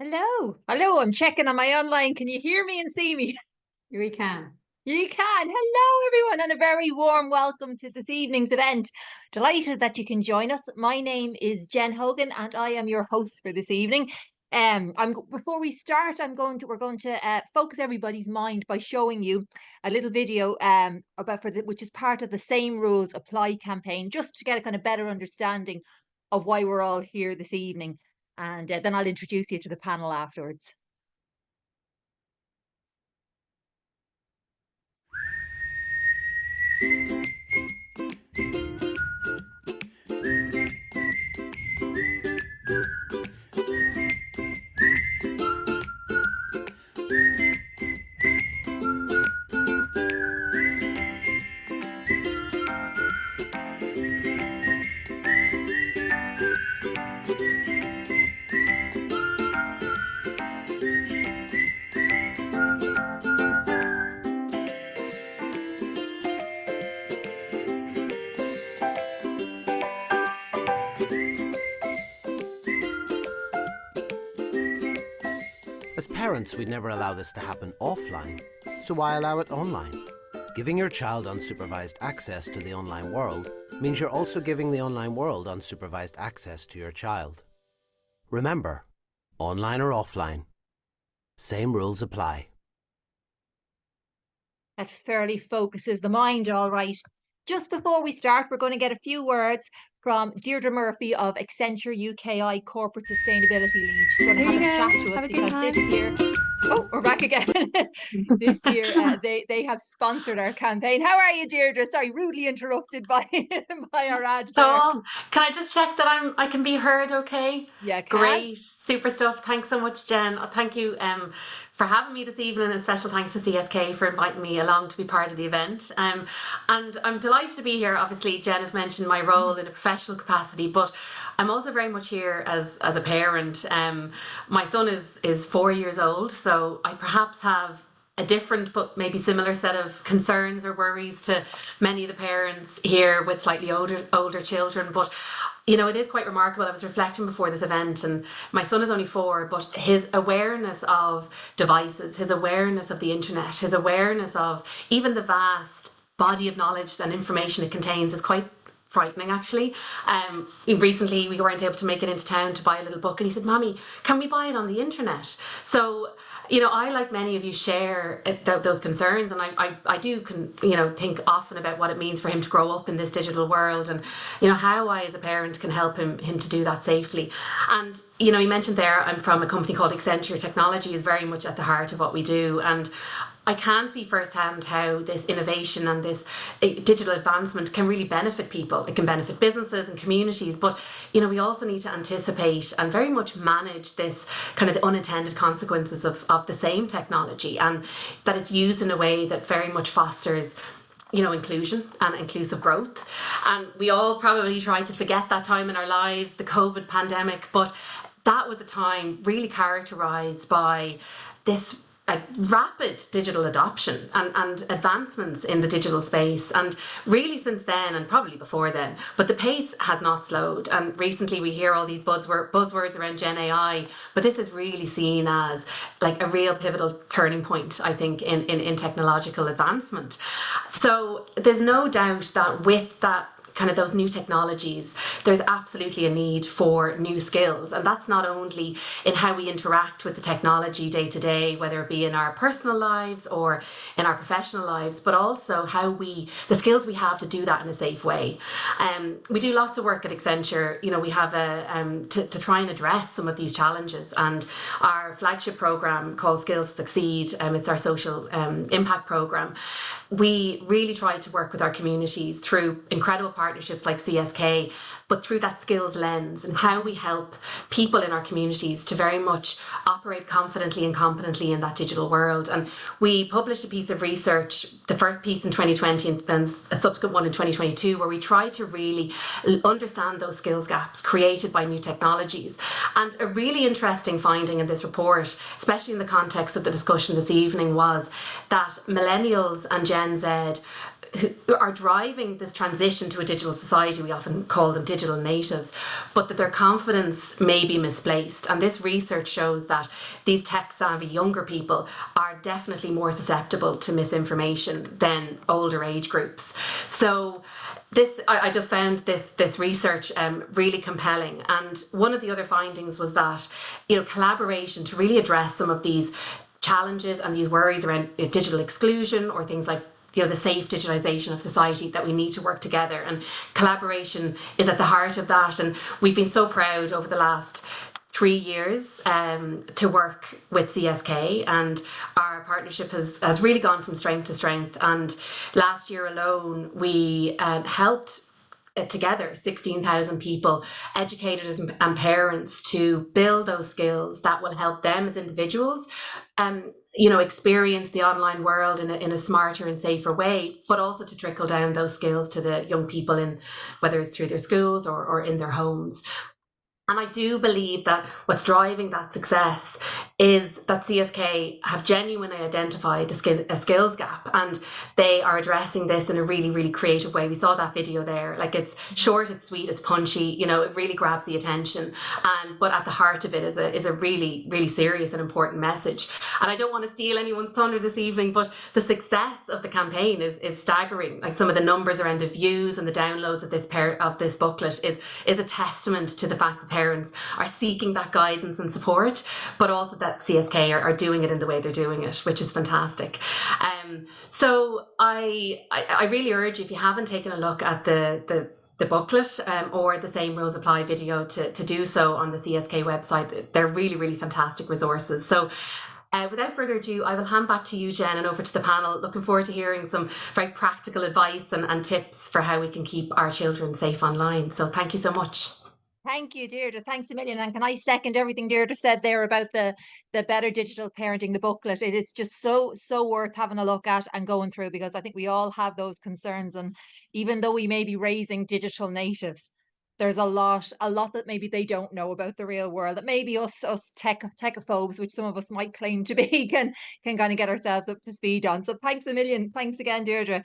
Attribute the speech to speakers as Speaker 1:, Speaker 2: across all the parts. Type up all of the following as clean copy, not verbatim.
Speaker 1: Hello. Hello. I'm checking on my online. Can you hear me and see me?
Speaker 2: We can.
Speaker 1: You can. Hello, everyone, and a very warm welcome to this evening's event. Delighted that you can join us. My name is Jen Hogan, and I am your host for this evening. Before we start, we're going to focus everybody's mind by showing you a little video which is part of the Same Rules Apply campaign, just to get a kind of better understanding of why we're all here this evening. And then I'll introduce you to the panel afterwards.
Speaker 3: As parents, we'd never allow this to happen offline, so why allow it online? Giving your child unsupervised access to the online world means you're also giving the online world unsupervised access to your child. Remember, online or offline, same rules apply.
Speaker 1: That fairly focuses the mind, all right. Just before we start, we're going to get a few words from Deirdre Murphy of Accenture UKI Corporate Sustainability Lead. She's going to
Speaker 2: Here
Speaker 1: have
Speaker 2: you
Speaker 1: a chat
Speaker 2: go.
Speaker 1: to us
Speaker 2: Have a good
Speaker 1: because
Speaker 2: time.
Speaker 1: this year, oh, we're back again. This year, they have sponsored our campaign. How are you, Deirdre? Sorry, rudely interrupted by by our ad there.
Speaker 2: Sean, can I just check that I can be heard okay?
Speaker 1: Yeah, can.
Speaker 2: Great, super stuff. Thanks so much, Jen. Thank you for having me this evening, and special thanks to CSK for inviting me along to be part of the event. And I'm delighted to be here. Obviously, Jen has mentioned my role in a professional capacity, but I'm also very much here as a parent. My son is 4 years old, so I perhaps have a different but maybe similar set of concerns or worries to many of the parents here with slightly older children. But you know, it is quite remarkable. I was reflecting before this event, and my son is only 4, but his awareness of devices, his awareness of the internet, his awareness of even the vast body of knowledge and information it contains is quite frightening, actually. Recently we weren't able to make it into town to buy a little book, and he said, "Mommy, can we buy it on the internet?" So you know, I, like many of you, share those concerns, and I do think often about what it means for him to grow up in this digital world, and you know how I as a parent can help him to do that safely. And you know, you mentioned there, I'm from a company called Accenture. Technology is very much at the heart of what we do, and I can see firsthand how this innovation and this digital advancement can really benefit people. It can benefit businesses and communities, but you know, we also need to anticipate and very much manage this kind of the unintended consequences of the same technology, and that it's used in a way that very much fosters, you know, inclusion and inclusive growth. And we all probably try to forget that time in our lives, the COVID pandemic, but that was a time really characterized by this rapid digital adoption and advancements in the digital space. And really since then, and probably before then, but the pace has not slowed. And recently we hear all these buzzwords around Gen AI, but this is really seen as like a real pivotal turning point, I think, in technological advancement. So there's no doubt that with that kind of those new technologies, there's absolutely a need for new skills. And that's not only in how we interact with the technology day to day, whether it be in our personal lives or in our professional lives, but also the skills we have to do that in a safe way. We do lots of work at Accenture. You know, we have to try and address some of these challenges. And our flagship program called Skills to Succeed, it's our social impact program. We really try to work with our communities through incredible partnerships like CSK, but through that skills lens and how we help people in our communities to very much operate confidently and competently in that digital world. And we published a piece of research, the first piece in 2020 and then a subsequent one in 2022, where we try to really understand those skills gaps created by new technologies. And a really interesting finding in this report, especially in the context of the discussion this evening, was that millennials and Gen Z who are driving this transition to a digital society. We often call them digital natives, but that their confidence may be misplaced. And this research shows that these tech-savvy younger people are definitely more susceptible to misinformation than older age groups. So I just found this research really compelling. And one of the other findings was that, collaboration to really address some of these challenges and these worries around digital exclusion, or things like the safe digitalization of society, that we need to work together, and collaboration is at the heart of that. And we've been so proud over the last 3 years to work with CSK, and our partnership has really gone from strength to strength. And last year alone, we helped together 16,000 people, educators and parents, to build those skills that will help them as individuals experience the online world in a smarter and safer way, but also to trickle down those skills to the young people, in whether it's through their schools or in their homes. And I do believe that what's driving that success is that CSK have genuinely identified a skills gap, and they are addressing this in a really, really creative way. We saw that video there. Like, it's short, it's sweet, it's punchy, it really grabs the attention. But at the heart of it is a really, really serious and important message. And I don't want to steal anyone's thunder this evening, but the success of the campaign is staggering. Like, some of the numbers around the views and the downloads of this booklet is a testament to the fact that parents are seeking that guidance and support, but also that CSK are doing it in the way they're doing it, which is fantastic. So I really urge you, if you haven't taken a look at the booklet or the Same Rules Apply video, to do so on the CSK website. They're really, really fantastic resources. So without further ado, I will hand back to you, Jen, and over to the panel. Looking forward to hearing some very practical advice and tips for how we can keep our children safe online. So thank you so much.
Speaker 1: Thank you, Deirdre. Thanks a million. And can I second everything Deirdre said there about the Better Digital Parenting, the booklet? It is just so worth having a look at and going through, because I think we all have those concerns. And even though we may be raising digital natives, there's a lot that maybe they don't know about the real world, that maybe us techophobes, which some of us might claim to be, can kind of get ourselves up to speed on. So thanks a million. Thanks again, Deirdre.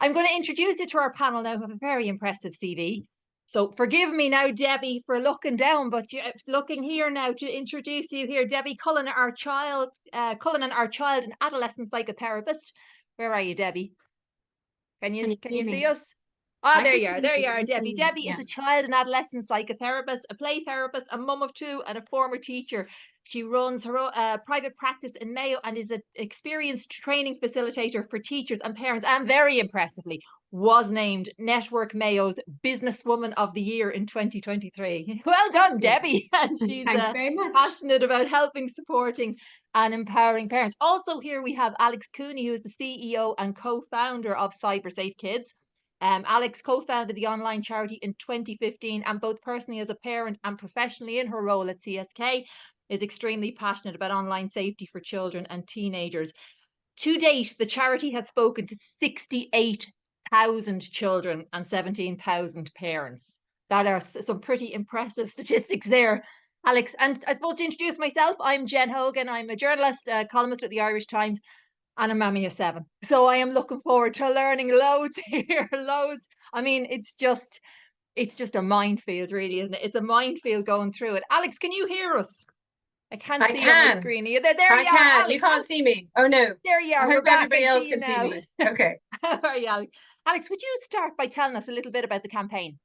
Speaker 1: I'm going to introduce you to our panel now, who have a very impressive CV. So forgive me now, Debbie, for looking down, but looking here now to introduce you here, Debbie Cullinane, our child and adolescent psychotherapist. Where are you, Debbie? Can you see us? Ah, there you are, Debbie. Debbie is a child and adolescent psychotherapist, a play therapist, a mum of two, and a former teacher. She runs her private practice in Mayo and is an experienced training facilitator for teachers and parents, and very impressively was named Network Mayo's Businesswoman of the Year in 2023. Well done, Debbie. And she's passionate about helping, supporting and empowering parents. Also here we have Alex Cooney, who is the CEO and co-founder of CyberSafeKids. Alex co-founded the online charity in 2015, and both personally as a parent and professionally in her role at CSK is extremely passionate about online safety for children and teenagers. To date, the charity has spoken to 68,000 children and 17,000 parents. That are some pretty impressive statistics there, Alex. And I suppose to introduce myself, I'm Jen Hogan. I'm a journalist, columnist with the Irish Times, and a mammy of 7. So I am looking forward to learning loads here, loads. I mean, it's just a minefield, really, isn't it? It's a minefield going through it. Alex, can you hear us? I can't see on my screen. There
Speaker 4: I
Speaker 1: you are,
Speaker 4: can.
Speaker 1: Alex.
Speaker 4: You can't see me. Oh no.
Speaker 1: There you are.
Speaker 4: I hope everybody else can see me. Okay.
Speaker 1: How are you, Alex? Alex, would you start by telling us a little bit about the campaign?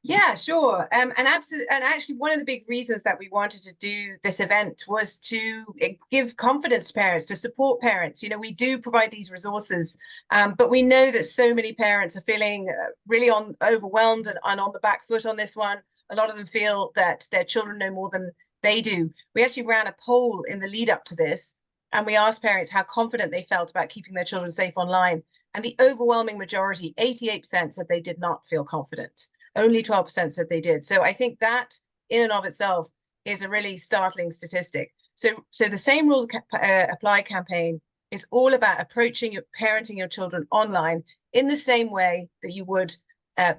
Speaker 4: Yeah, sure. And actually, one of the big reasons that we wanted to do this event was to give confidence to parents, to support parents. We do provide these resources, but we know that so many parents are feeling really overwhelmed and on the back foot on this one. A lot of them feel that their children know more than they do. We actually ran a poll in the lead up to this, and we asked parents how confident they felt about keeping their children safe online. And the overwhelming majority, 88%, said they did not feel confident. Only 12% said they did. So I think that in and of itself is a really startling statistic. So the Same Rules Apply campaign is all about parenting your children online in the same way that you would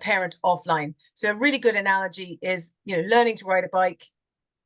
Speaker 4: parent offline. So a really good analogy is, learning to ride a bike.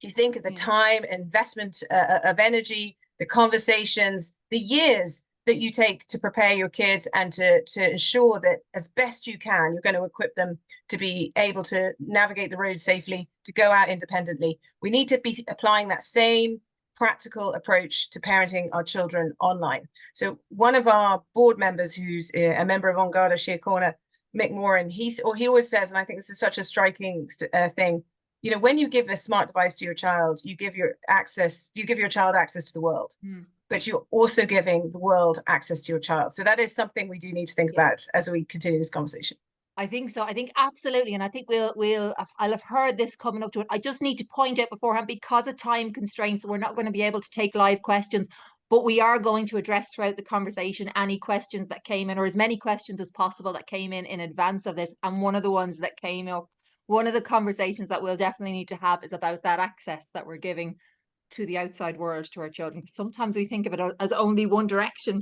Speaker 4: You think of the time, investment of energy, the conversations, the years that you take to prepare your kids and to ensure that as best you can, you're going to equip them to be able to navigate the road safely, to go out independently. We need to be applying that same practical approach to parenting our children online. So one of our board members, who's a member of On Garda Síochána, Mick Moran, he always says, and I think this is such a striking thing, you know, when you give a smart device to your child, you give your child access to the world. But you're also giving the world access to your child. So that is something we do need to think about as we continue this conversation.
Speaker 1: I think so. I think absolutely. And I think I'll have heard this coming up to it. I just need to point out beforehand, because of time constraints, we're not going to be able to take live questions, but we are going to address throughout the conversation any questions that came in, or as many questions as possible that came in advance of this. And one of the ones that came up, one of the conversations that we'll definitely need to have is about that access that we're giving to the outside world to our children. Sometimes we think of it as only one direction.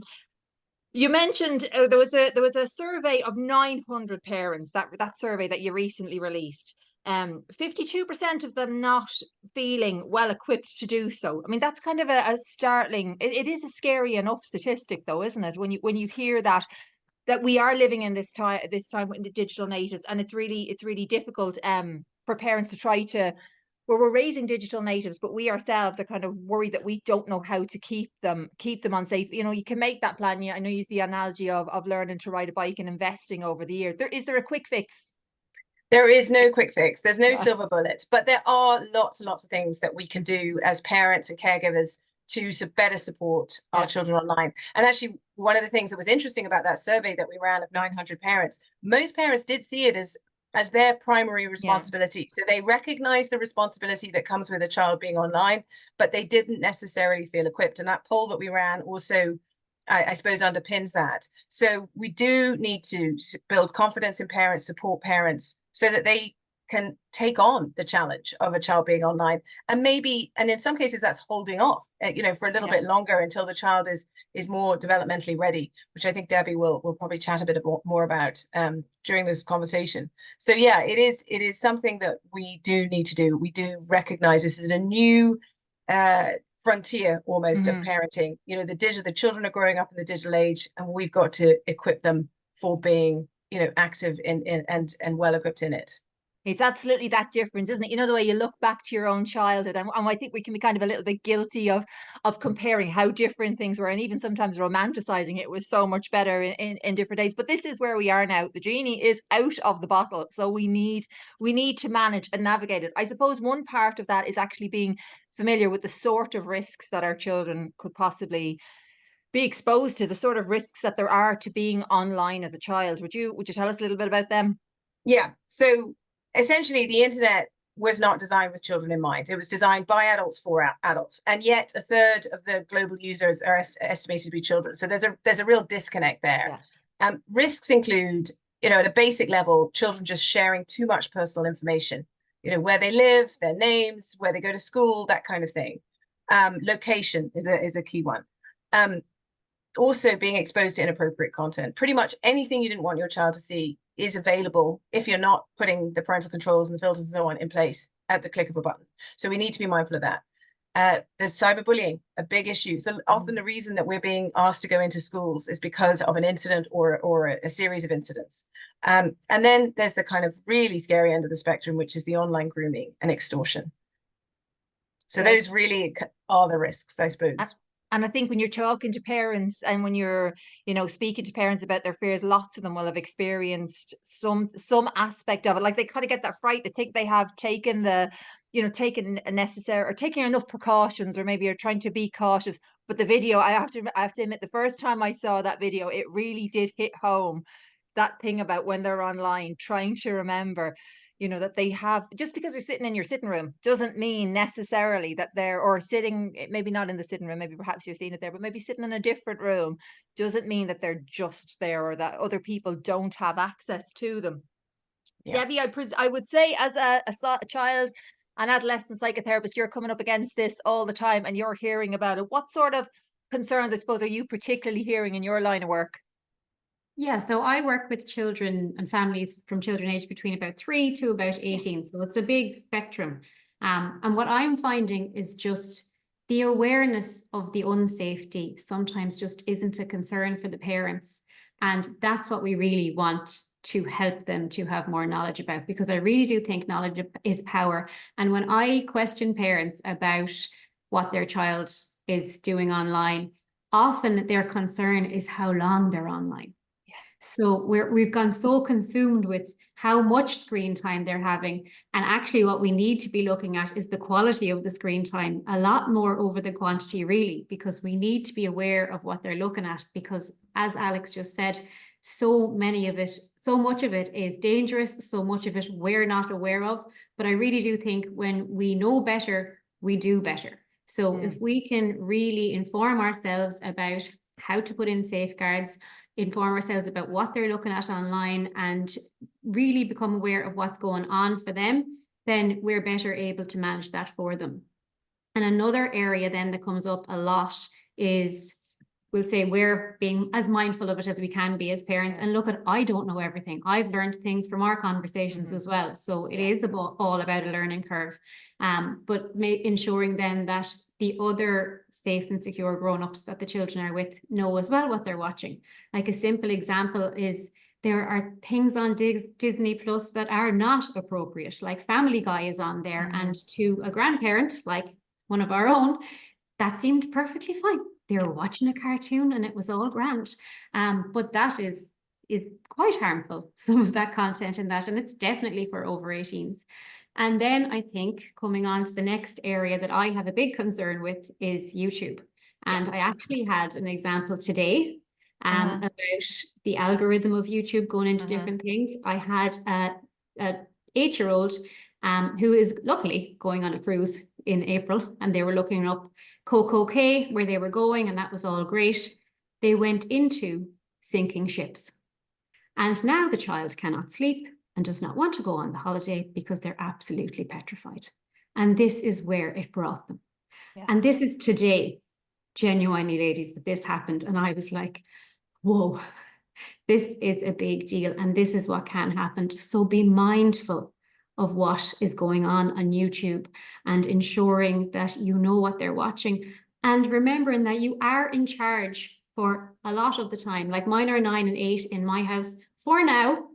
Speaker 1: You mentioned there was a survey of 900 parents, that survey that you recently released. 52% of them not feeling well equipped to do so. I mean, that's kind of a startling. It is a scary enough statistic, though, isn't it? When you hear that we are living in this time with the digital natives, and it's really difficult for parents to try to. Well, we're raising digital natives, but we ourselves are kind of worried that we don't know how to keep them on safe. You know, you can make that plan. Yeah, I know you use the analogy of learning to ride a bike and investing over the years. Is there a quick fix?
Speaker 4: There is no quick fix. There's no silver bullet, but there are lots and lots of things that we can do as parents and caregivers to better support our children online. And actually, one of the things that was interesting about that survey that we ran of 900 parents, most parents did see it as their primary responsibility. So they recognize the responsibility that comes with a child being online, but they didn't necessarily feel equipped. And that poll that we ran also, I suppose, underpins that. So we do need to build confidence in parents, support parents, so that they can take on the challenge of a child being online, and in some cases that's holding off, you know, for a little bit longer until the child is more developmentally ready, which I think Debbie will probably chat a bit more about during this conversation. So yeah, it is something that we do need to do. We do recognize this is a new frontier almost of parenting. You know, the children are growing up in the digital age, and we've got to equip them for being, you know, active and well equipped in it.
Speaker 1: It's absolutely that difference, isn't it? You know, the way you look back to your own childhood, and I think we can be kind of a little bit guilty of comparing how different things were, and even sometimes romanticizing it was so much better in different days. But this is where we are now. The genie is out of the bottle, so we need to manage and navigate it. I suppose one part of that is actually being familiar with the sort of risks that our children could possibly be exposed to, the sort of risks that there are to being online as a child. Would you tell us a little bit about them?
Speaker 4: Yeah. So essentially, the internet was not designed with children in mind. It was designed by adults for adults, and yet a third of the global users are estimated to be children. So there's a real disconnect there. Risks include, you know, at a basic level, children just sharing too much personal information. You know, where they live, their names, where they go to school, that kind of thing. Location is a key one. Also, being exposed to inappropriate content. Pretty much anything you didn't want your child to see is available if you're not putting the parental controls and the filters and so on in place at the click of a button. So we need to be mindful of that. There's cyberbullying, a big issue. So often the reason that we're being asked to go into schools is because of an incident or a series of incidents. And then there's the kind of really scary end of the spectrum, which is the online grooming and extortion. So those really are the risks, I suppose.
Speaker 1: And I think when you're talking to parents and when you're, you know, speaking to parents about their fears, lots of them will have experienced some aspect of it. Like they kind of get that fright. They think they have taken taken enough precautions, or maybe are trying to be cautious. But the video, I have to admit, the first time I saw that video, it really did hit home. That thing about when they're online, trying to remember, you know, that they have, just because they're sitting in your sitting room doesn't mean necessarily that they're, or sitting, maybe not in the sitting room, maybe perhaps you're seeing it there, but maybe sitting in a different room doesn't mean that they're just there, or that other people don't have access to them. Debbie, I would say as a child and adolescent psychotherapist, you're coming up against this all the time and you're hearing about it. What sort of concerns, I suppose, are you particularly hearing in your line of work?
Speaker 5: Yeah, so I work with children and families from children aged between about 3 to about 18. So it's a big spectrum. And what I'm finding is just the awareness of the unsafety sometimes just isn't a concern for the parents. And that's what we really want to help them to have more knowledge about, because I really do think knowledge is power. And when I question parents about what their child is doing online, often their concern is how long they're online. So we've gone so consumed with how much screen time they're having. And actually what we need to be looking at is the quality of the screen time, a lot more over the quantity, really, because we need to be aware of what they're looking at, because as Alex just said, so much of it is dangerous, so much of it we're not aware of. But I really do think when we know better, we do better. So if we can really inform ourselves about how to put in safeguards, inform ourselves about what they're looking at online, and really become aware of what's going on for them, then we're better able to manage that for them. And another area then that comes up a lot is, we'll say, we're being as mindful of it as we can be as parents. And look, I don't know everything. I've learned things from our conversations as well. So it is all about a learning curve. But ensuring then that the other safe and secure grown-ups that the children are with know as well what they're watching. Like a simple example is, there are things on Disney Plus that are not appropriate, like Family Guy is on there. And to a grandparent, like one of our own, that seemed perfectly fine. They were watching a cartoon and it was all grand. But that is quite harmful, some of that content in that, and it's definitely for over 18s. And then I think coming on to the next area that I have a big concern with is YouTube. And I actually had an example today about the algorithm of YouTube going into different things. I had a 8-year-old who is luckily going on a cruise in April, and they were looking up Coco Cay, where they were going, and that was all great. They went into sinking ships. And now the child cannot sleep and does not want to go on the holiday because they're absolutely petrified. And this is where it brought them. And this is today, genuinely, ladies, that this happened. And I was like, whoa, this is a big deal. And this is what can happen. So be mindful of what is going on YouTube, and ensuring that you know what they're watching, and remembering that you are in charge for a lot of the time. Like mine are 9 and 8 in my house. For now,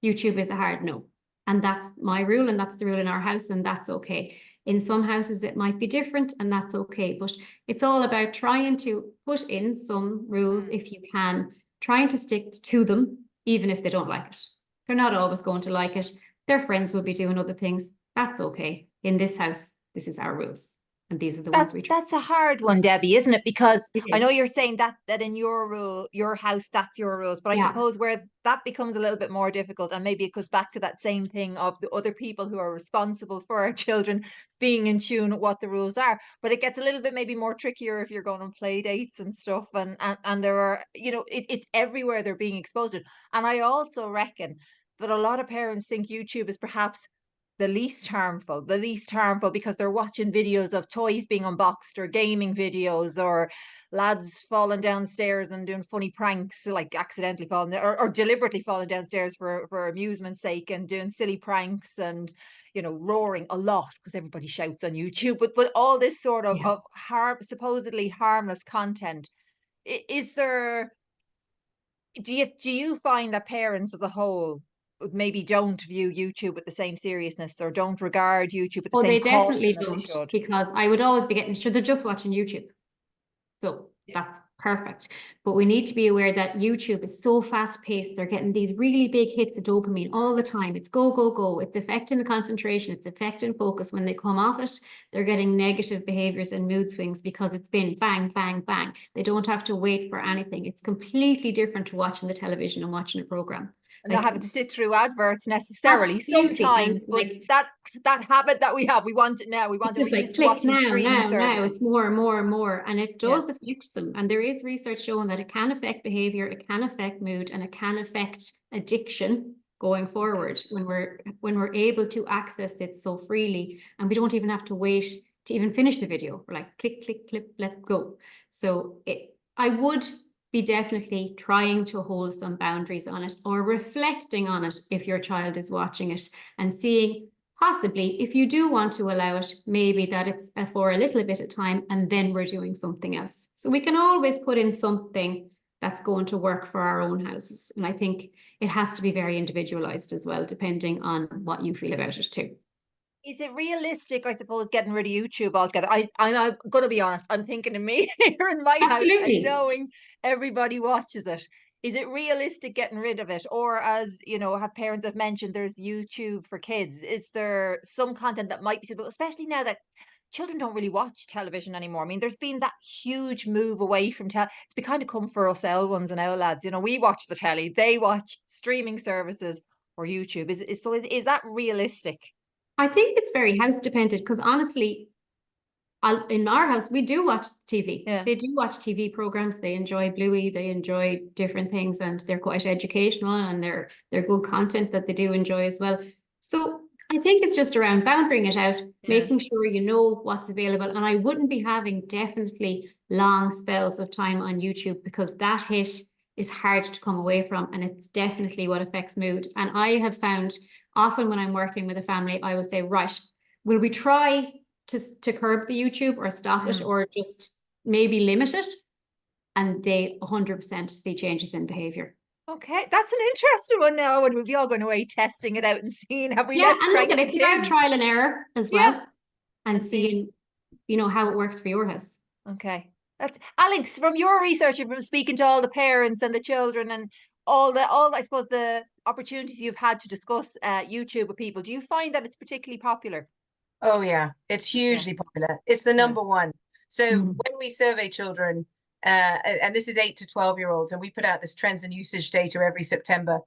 Speaker 5: YouTube is a hard no. And that's my rule, and that's the rule in our house, and that's okay. In some houses, it might be different, and that's okay. But it's all about trying to put in some rules if you can, trying to stick to them, even if they don't like it. They're not always going to like it. Their friends will be doing other things. That's okay. In this house, this is our rules. And these are the ones we try.
Speaker 1: That's a hard one, Debbie, isn't it? Because I know you're saying that in your house, that's your rules. But I suppose where that becomes a little bit more difficult, and maybe it goes back to that same thing of the other people who are responsible for our children being in tune with what the rules are. But it gets a little bit maybe more trickier if you're going on play dates and stuff. And there are, it's everywhere they're being exposed to. And I also reckon that a lot of parents think YouTube is perhaps the least harmful because they're watching videos of toys being unboxed, or gaming videos, or lads falling downstairs and doing funny pranks, like accidentally falling or deliberately falling downstairs for amusement's sake, and doing silly pranks, and roaring a lot because everybody shouts on YouTube. But all this sort of supposedly harmless content. Is there? Do you find that parents as a whole maybe don't view YouTube with the same seriousness, or don't regard YouTube with the same caution as they should?
Speaker 5: Because I would always be getting, sure, they're just watching YouTube. So that's perfect. But we need to be aware that YouTube is so fast paced. They're getting these really big hits of dopamine all the time. It's go, go, go. It's affecting the concentration. It's affecting focus. When they come off it, they're getting negative behaviors and mood swings because it's been bang, bang, bang. They don't have to wait for anything. It's completely different to watching the television and watching a program.
Speaker 1: Not having to sit through adverts necessarily sometimes, but that habit that we have, we want it now. We want it.
Speaker 5: Just like click now. It's more and more and more, and it does affect them. And there is research showing that it can affect behavior, it can affect mood, and it can affect addiction going forward when we're able to access it so freely, and we don't even have to wait to even finish the video. We're like click, click, click, let go. So I would be definitely trying to hold some boundaries on it, or reflecting on it if your child is watching it, and seeing possibly, if you do want to allow it, maybe that it's for a little bit of time and then we're doing something else. So we can always put in something that's going to work for our own houses. And I think it has to be very individualized as well, depending on what you feel about it too.
Speaker 1: Is it realistic, I suppose, getting rid of YouTube altogether? I'm going to be honest, I'm thinking of me here in my house and knowing everybody watches it. Is it realistic getting rid of it? Or as, you know, have parents have mentioned, there's YouTube for kids. Is there some content that might be suitable, especially now that children don't really watch television anymore? I mean, there's been that huge move away from it's been kind of come for us L ones and L lads. You know, we watch the telly, they watch streaming services or YouTube. Is that realistic?
Speaker 5: I think it's very house dependent, because honestly, in our house, we do watch TV.
Speaker 1: Yeah.
Speaker 5: They do watch TV programs. They enjoy Bluey. They enjoy different things, and they're quite educational, and they're good content that they do enjoy as well. So I think it's just around boundarying it out, making sure you know what's available. And I wouldn't be having definitely long spells of time on YouTube, because that hit is hard to come away from, and it's definitely what affects mood. And I have found often when I'm working with a family, I would say, right, will we try to curb the YouTube or stop it, or just maybe limit it? And they 100% see changes in behavior.
Speaker 1: Okay, that's an interesting one now. And we'll be all going away testing it out and seeing, have we less
Speaker 5: and look at it,
Speaker 1: kids?
Speaker 5: about trial and error as well, and seeing, you know, how it works for your house.
Speaker 1: Okay. That's Alex, from your research and from speaking to all the parents and the children and all I suppose the opportunities you've had to discuss YouTube with people, do you find that it's particularly popular?
Speaker 4: Oh yeah, it's hugely popular. It's the number one. So when we survey children, and this is 8 to 12-year-olds, and we put out this trends and usage data every September,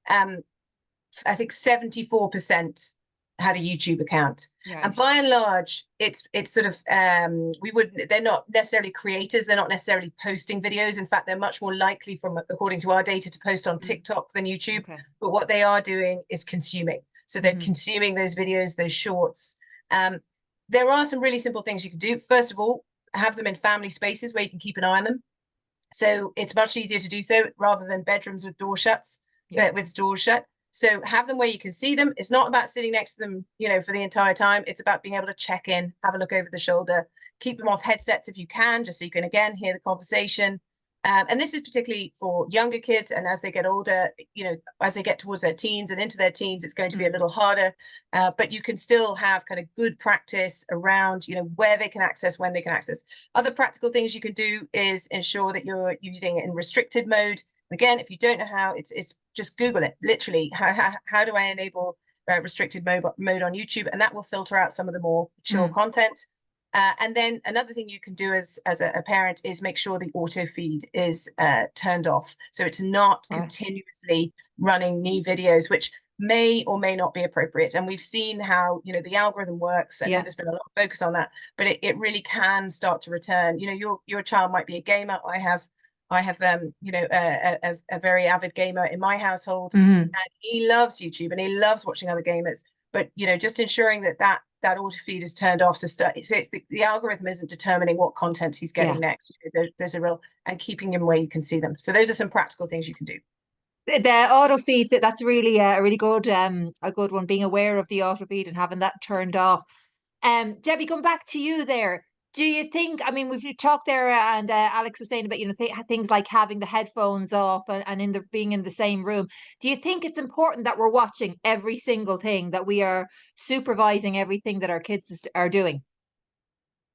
Speaker 4: I think 74% had a YouTube account. Right. And by and large, it's sort of they're not necessarily creators, they're not necessarily posting videos. In fact, they're much more likely, according to our data, to post on TikTok than YouTube. Okay. But what they are doing is consuming. So they're consuming those videos, those shorts. There are some really simple things you can do. First of all, have them in family spaces where you can keep an eye on them. So it's much easier to do so rather than bedrooms with doors shut. So have them where you can see them. It's not about sitting next to them, you know, for the entire time. It's about being able to check in, have a look over the shoulder, keep them off headsets if you can, just so you can, again, hear the conversation. And this is particularly for younger kids. And as they get older, you know, as they get towards their teens and into their teens, it's going to be a little harder. But you can still have kind of good practice around, you know, where they can access, when they can access. Other practical things you can do is ensure that you're using it in restricted mode. Again, if you don't know how, it's just Google it. Literally, how do I enable restricted mode on YouTube? And that will filter out some of the more mature content. And then another thing you can do as a parent is make sure the auto feed is turned off. So it's not continuously running new videos, which may or may not be appropriate. And we've seen how, you know, the algorithm works. I know there's been a lot of focus on that, but it really can start to return. You know, your child might be a gamer. I have you know, a very avid gamer in my household, and he loves YouTube and he loves watching other gamers. But, you know, just ensuring that auto feed is turned off, so it's the algorithm isn't determining what content he's getting next. There's a real, and keeping him where you can see them. So those are some practical things you can do.
Speaker 1: The auto feed, that's really a really good a good one, being aware of the auto feed and having that turned off. Debbie, come back to you there. Do you think, I mean, we've talked there and Alex was saying about, you know, things like having the headphones off and being in the same room. Do you think it's important that we're watching every single thing, that we are supervising everything that our kids are doing?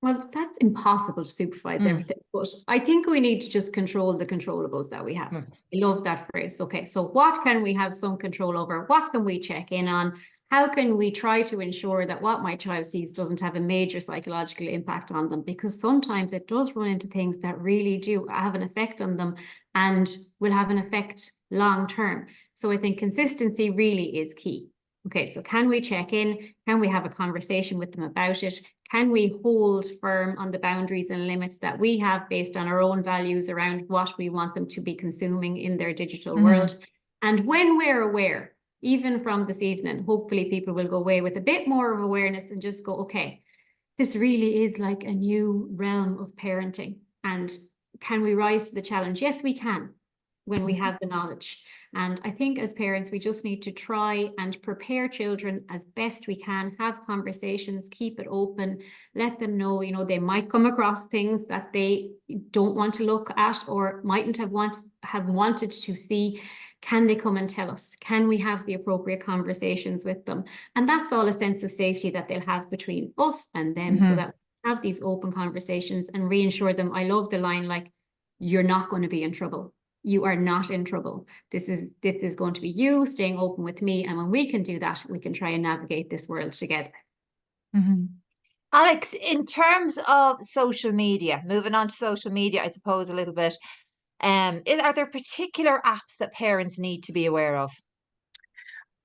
Speaker 5: Well, that's impossible to supervise everything, but I think we need to just control the controllables that we have. I love that phrase. Okay, so what can we have some control over? What can we check in on? How can we try to ensure that what my child sees doesn't have a major psychological impact on them? Because sometimes it does run into things that really do have an effect on them and will have an effect long term. So I think consistency really is key. Okay, so can we check in? Can we have a conversation with them about it? Can we hold firm on the boundaries and limits that we have based on our own values around what we want them to be consuming in their digital world? And when we're aware, even from this evening, hopefully people will go away with a bit more of awareness and just go, okay, this really is like a new realm of parenting. And can we rise to the challenge? Yes, we can, when we have the knowledge. And I think as parents, we just need to try and prepare children as best we can, have conversations, keep it open, let them know, you know, they might come across things that they don't want to look at or mightn't have wanted to see. Can they come and tell us? Can we have the appropriate conversations with them? And that's all a sense of safety that they'll have between us and them, so that we have these open conversations and reassure them. I love the line, like, you're not going to be in trouble. You are not in trouble. This is going to be you staying open with me. And when we can do that, we can try and navigate this world together.
Speaker 1: Alex, in terms of social media, moving on to social media, I suppose a little bit, are there particular apps that parents need to be aware of?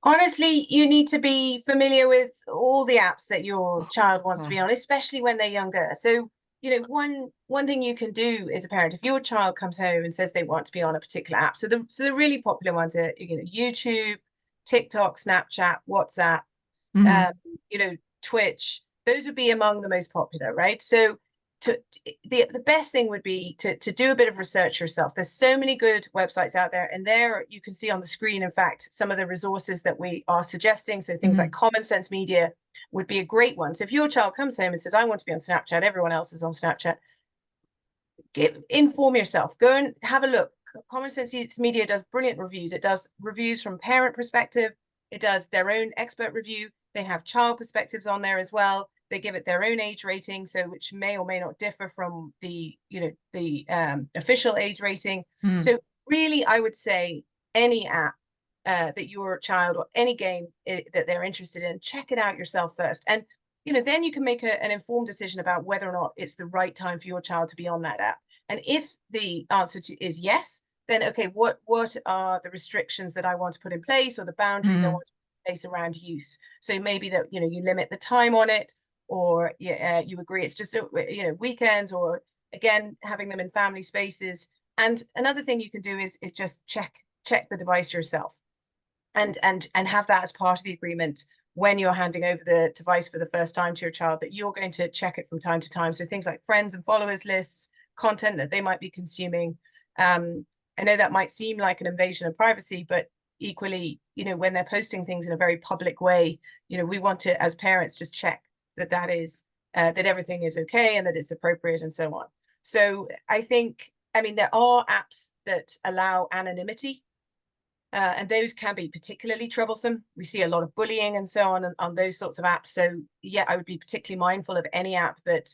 Speaker 4: Honestly, you need to be familiar with all the apps that your child wants to be on, especially when they're younger. So, you know, one thing you can do as a parent, if your child comes home and says they want to be on a particular app, so the really popular ones are, you know, YouTube, TikTok, Snapchat, WhatsApp, you know, Twitch. Those would be among the most popular, right? So the best thing would be to do a bit of research yourself. There's so many good websites out there, and there you can see on the screen, in fact, some of the resources that we are suggesting. So things like Common Sense Media would be a great one. So if your child comes home and says, I want to be on Snapchat, everyone else is on Snapchat, inform yourself, go and have a look. Common Sense Media does brilliant reviews. It does reviews from parent perspective. It does their own expert review. They have child perspectives on there as well. They give it their own age rating, so which may or may not differ from the, you know, the official age rating. So really, I would say any app that your child, or any game that they're interested in, check it out yourself first. And, you know, then you can make an informed decision about whether or not it's the right time for your child to be on that app. And if the answer is yes, then okay, what are the restrictions that I want to put in place, or the boundaries I want to put in place around use? So maybe that, you know, you limit the time on it, or you agree it's just, you know, weekends, or again, having them in family spaces. And another thing you can do is just check the device yourself, and have that as part of the agreement when you're handing over the device for the first time to your child, that you're going to check it from time to time. So things like friends and followers lists, content that they might be consuming. I know that might seem like an invasion of privacy, but equally, you know, when they're posting things in a very public way, you know, we want to, as parents, just check that is that everything is okay and that it's appropriate and so on. So I think, I mean, there are apps that allow anonymity, and those can be particularly troublesome. We see a lot of bullying and so on those sorts of apps. So yeah, I would be particularly mindful of any app that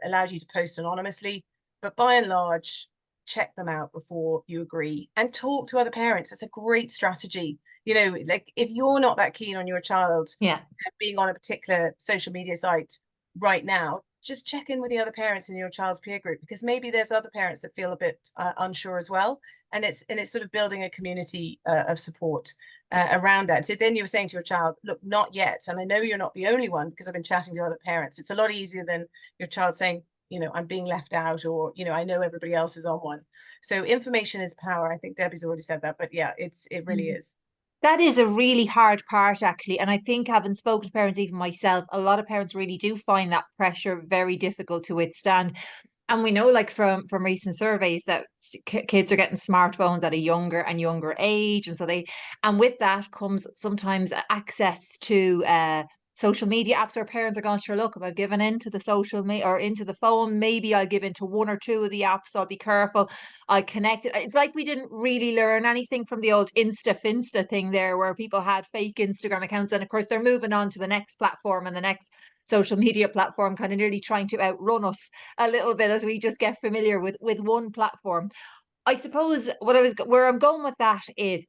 Speaker 4: allows you to post anonymously. But by and large, check them out before you agree, and talk to other parents. It's a great strategy. You know, like if you're not that keen on your child being on a particular social media site right now, just check in with the other parents in your child's peer group, because maybe there's other parents that feel a bit unsure as well. And it's sort of building a community of support around that. So then you're saying to your child, look, not yet. And I know you're not the only one, because I've been chatting to other parents. It's a lot easier than your child saying, you know, I'm being left out, or, you know, I know everybody else is on one. So information is power. I think Debbie's already said that, but yeah, it really is.
Speaker 1: That is a really hard part, actually. And I think, having spoken to parents, even myself, a lot of parents really do find that pressure very difficult to withstand. And we know, like from recent surveys, that kids are getting smartphones at a younger and younger age. And so and with that comes sometimes access to social media apps, where parents are going, sure, look, if I've given into the social media or into the phone, maybe I'll give into one or two of the apps. I'll be careful. I'll connect it. It's like we didn't really learn anything from the old Finsta thing there, where people had fake Instagram accounts. And of course, they're moving on to the next platform and the next social media platform, kind of nearly trying to outrun us a little bit as we just get familiar with one platform. I suppose where I'm going with that is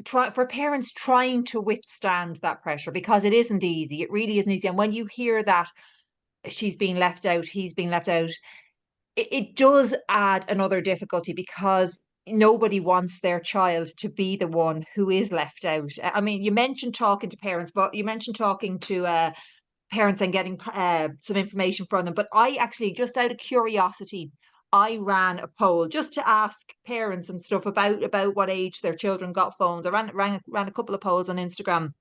Speaker 1: for parents trying to withstand that pressure, because it isn't easy. It really isn't easy. And when you hear that she's being left out, he's being left out, it does add another difficulty, because nobody wants their child to be the one who is left out. I mean, you mentioned talking to parents, but you mentioned talking to parents and getting some information from them. But I actually, just out of curiosity, I ran a poll just to ask parents and stuff about what age their children got phones. I ran a couple of polls on Instagram.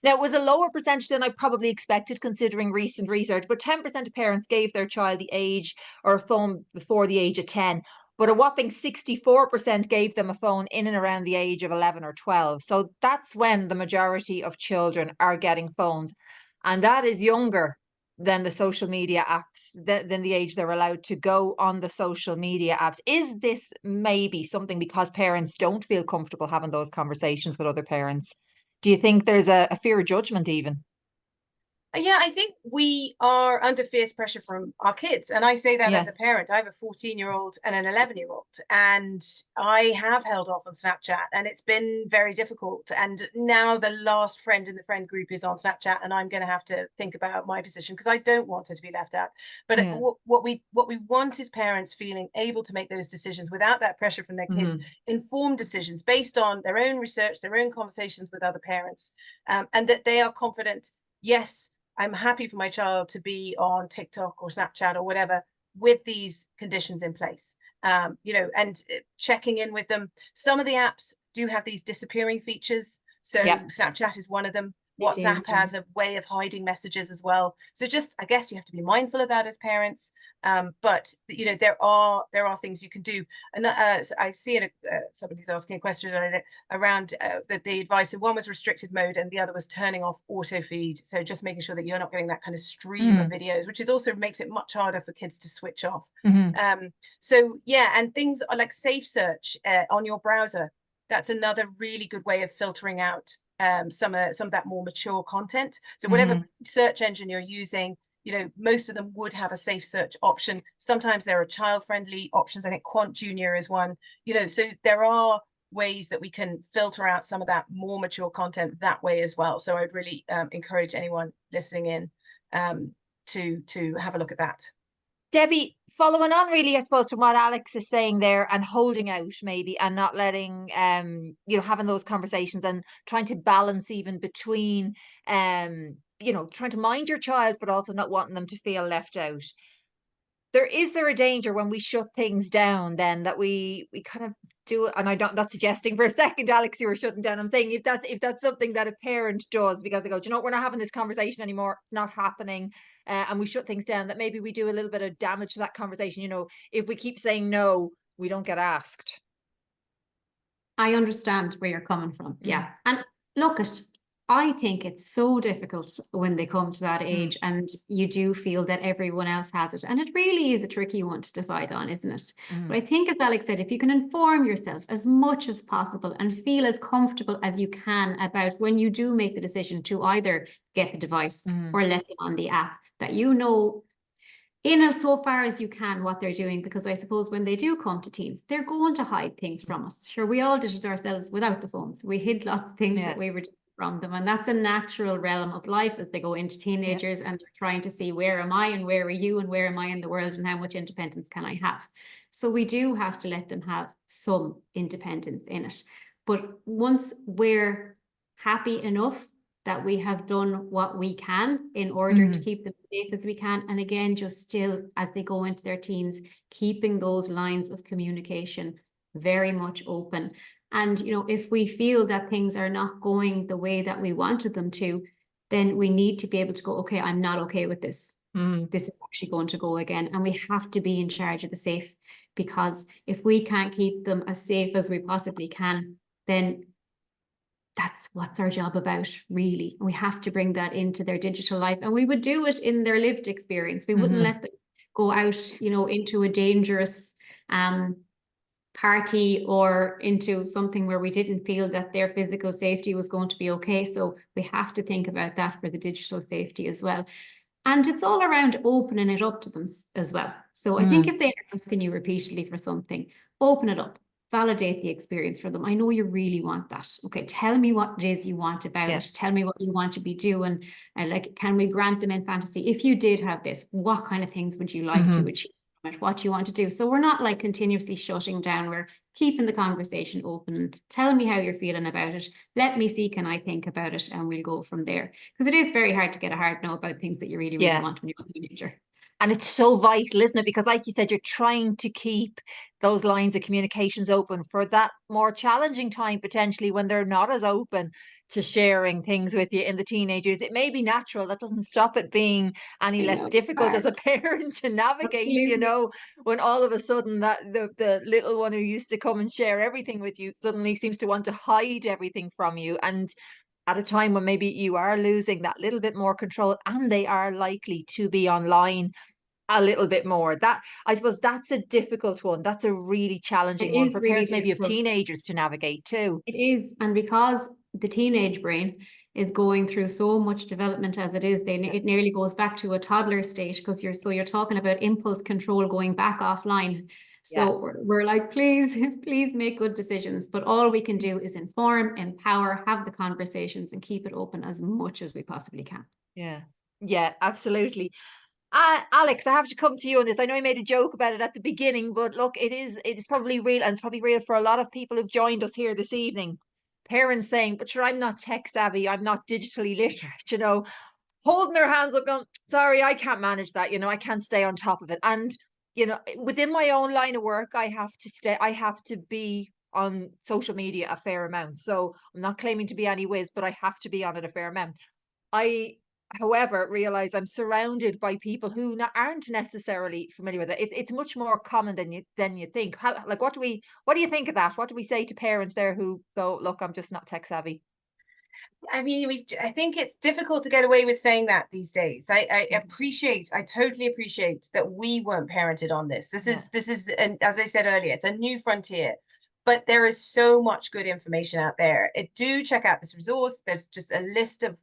Speaker 1: Now, it was a lower percentage than I probably expected, considering recent research, but 10% of parents gave their child the age or a phone before the age of 10. but a whopping 64% gave them a phone in and around the age of 11 or 12. So that's when the majority of children are getting phones. And that is younger than the social media apps, than the age they're allowed to go on the social media apps. Is this maybe something because parents don't feel comfortable having those conversations with other parents? Do you think there's a fear of judgment even?
Speaker 4: Yeah, I think we are under fierce pressure from our kids. And I say that
Speaker 1: Yeah.
Speaker 4: as a parent. I have a 14-year-old and an 11-year-old, and I have held off on Snapchat, and it's been very difficult. And now the last friend in the friend group is on Snapchat, and I'm going to have to think about my position because I don't want her to be left out. But
Speaker 1: Yeah.
Speaker 4: what we want is parents feeling able to make those decisions without that pressure from their kids, informed decisions based on their own research, their own conversations with other parents, and that they are confident. Yes, I'm happy for my child to be on TikTok or Snapchat or whatever with these conditions in place, you know, and checking in with them. Some of the apps do have these disappearing features. So Snapchat is one of them. WhatsApp has a way of hiding messages as well. So just, I guess you have to be mindful of that as parents. But you know, there are things you can do. And so I see it. Somebody's asking a question around that the advice. So one was restricted mode, and the other was turning off auto feed. So just making sure that you're not getting that kind of stream of videos, which is also makes it much harder for kids to switch off. So yeah, and things are like safe search on your browser. That's another really good way of filtering out some of that more mature content. So whatever search engine you're using, you know, most of them would have a safe search option. Sometimes there are child-friendly options. I think Quant Junior is one. You know, so there are ways that we can filter out some of that more mature content that way as well. So I'd really encourage anyone listening in to have a look at that.
Speaker 1: Debbie, following on really, I suppose, from what Alex is saying there, and holding out maybe, and not letting, you know, having those conversations and trying to balance even between, you know, trying to mind your child, but also not wanting them to feel left out. Is there a danger when we shut things down then that we kind of do it? And I'm not suggesting for a second, Alex, you were shutting down. I'm saying if that's something that a parent does because they go, do you know what, we're not having this conversation anymore, it's not happening. And we shut things down, that maybe we do a little bit of damage to that conversation. You know, if we keep saying no, we don't get asked.
Speaker 5: I understand where you're coming from. Yeah. And look, I think it's so difficult when they come to that age and you do feel that everyone else has it. And it really is a tricky one to decide on, isn't it? But I think, as Alex said, if you can inform yourself as much as possible and feel as comfortable as you can about when you do make the decision to either get the device or let them on the app, that you know in as so far as you can what they're doing, because I suppose when they do come to teens, they're going to hide things from us. Sure, we all did it ourselves without the phones. We hid lots of things that we were doing from them, and that's a natural realm of life as they go into teenagers and they're trying to see, where am I and where are you and where am I in the world and how much independence can I have? So we do have to let them have some independence in it. But once we're happy enough that we have done what we can in order to keep them safe as we can. And again, just still, as they go into their teens, keeping those lines of communication very much open. And, you know, if we feel that things are not going the way that we wanted them to, then we need to be able to go, okay, I'm not okay with this. This is actually going to go again. And we have to be in charge of the safe, because if we can't keep them as safe as we possibly can, then that's what's our job about, really. We have to bring that into their digital life, and we would do it in their lived experience. We wouldn't let them go out, you know, into a dangerous party or into something where we didn't feel that their physical safety was going to be okay. So we have to think about that for the digital safety as well. And it's all around opening it up to them as well. So I think if they're asking you repeatedly for something, open it up. Validate the experience for them. I know you really want that. Okay, tell me what it is you want about it. Tell me what you want to be doing. And like, can we grant them in fantasy? If you did have this, what kind of things would you like to achieve from it? What you want to do? So we're not like continuously shutting down. We're keeping the conversation open. Tell me how you're feeling about it. Let me see, can I think about it? And we'll go from there. Because it is very hard to get a hard no about things that you really, really want when you're a teenager.
Speaker 1: And it's so vital, isn't it? Because like you said, you're trying to keep those lines of communications open for that more challenging time, potentially when they're not as open to sharing things with you in the teenagers. It may be natural. That doesn't stop it being any less difficult as a parent to navigate, you know, when all of a sudden that the little one who used to come and share everything with you suddenly seems to want to hide everything from you. And at a time when maybe you are losing that little bit more control, and they are likely to be online a little bit more. That, I suppose, that's a difficult one. That's a really challenging one for
Speaker 5: really
Speaker 1: parents maybe of
Speaker 5: difficult.
Speaker 1: teenagers to navigate too.
Speaker 5: It is, and because the teenage brain is going through so much development as it is, it nearly goes back to a toddler state, because you're talking about impulse control going back offline. So we're like, please, please make good decisions. But all we can do is inform, empower, have the conversations, and keep it open as much as we possibly can.
Speaker 1: Yeah, absolutely. Alex, I have to come to you on this. I know I made a joke about it at the beginning, but look, it is probably real, and it's probably real for a lot of people who've joined us here this evening. Parents saying, but sure, I'm not tech savvy, I'm not digitally literate, you know, holding their hands up going, sorry, I can't manage that, you know, I can't stay on top of it. And, you know, within my own line of work, I have to be on social media a fair amount. So I'm not claiming to be any whiz, but I have to be on it a fair amount. I, however, realize I'm surrounded by people who aren't necessarily familiar with it. It's much more common than you think. How, like, what do you think of that? What do we say to parents there who go, look, I'm just not tech savvy?
Speaker 4: I mean, I think it's difficult to get away with saying that these days. I totally appreciate that we weren't parented on this. This is, and as I said earlier, it's a new frontier. But there is so much good information out there. Do check out this resource. There's just a list of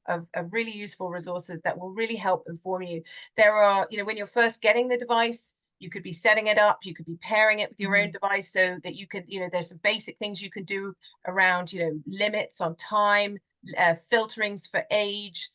Speaker 4: really useful resources that will really help inform you. There are, you know, when you're first getting the device, you could be setting it up, you could be pairing it with your own device so that you can, you know, there's some basic things you can do around, you know, limits on time, filterings for age,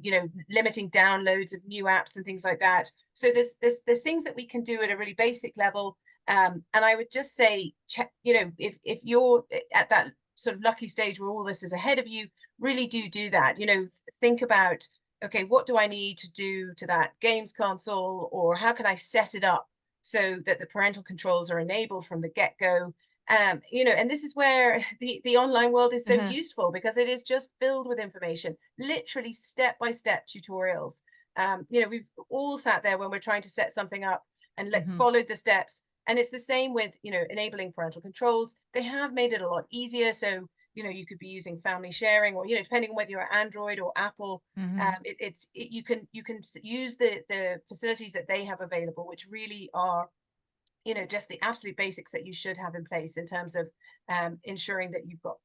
Speaker 4: you know, limiting downloads of new apps and things like that. So there's things that we can do at a really basic level. And I would just say, check, you know, if you're at that sort of lucky stage where all this is ahead of you, really do that. You know, think about, okay, what do I need to do to that games console, or how can I set it up so that the parental controls are enabled from the get-go? You know, and this is where the online world is so useful, because it is just filled with information, literally step-by-step tutorials. You know, we've all sat there when we're trying to set something up and followed the steps. And it's the same with, you know, enabling parental controls. They have made it a lot easier. So, you know, you could be using family sharing, or, you know, depending on whether you're Android or Apple, you can use the facilities that they have available, which really are, you know, just the absolute basics that you should have in place in terms of ensuring that you've got,